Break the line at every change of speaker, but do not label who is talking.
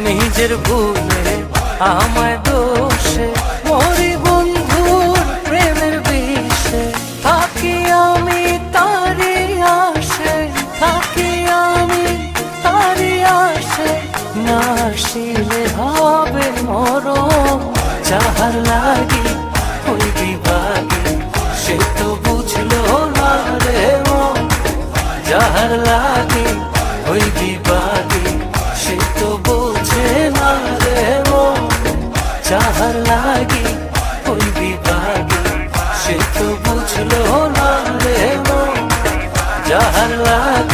নিজের ভুলে আমায় দোষে মরি বন্ধুর প্রেমের বিষে। থাকি আমি তারি আসে, থাকি আমি তারি আসে, না আসিলে হবে মরণ। যাহার লাগি ওই বিভাগে সে তো বুঝলো না রে মন। যাহার লাগি ওই বিভাগে সে তো বোঝে না রে মন। যাহার লাগি ওই বিভাগে সে তো বুঝলো না রে মন। যাহার লাগি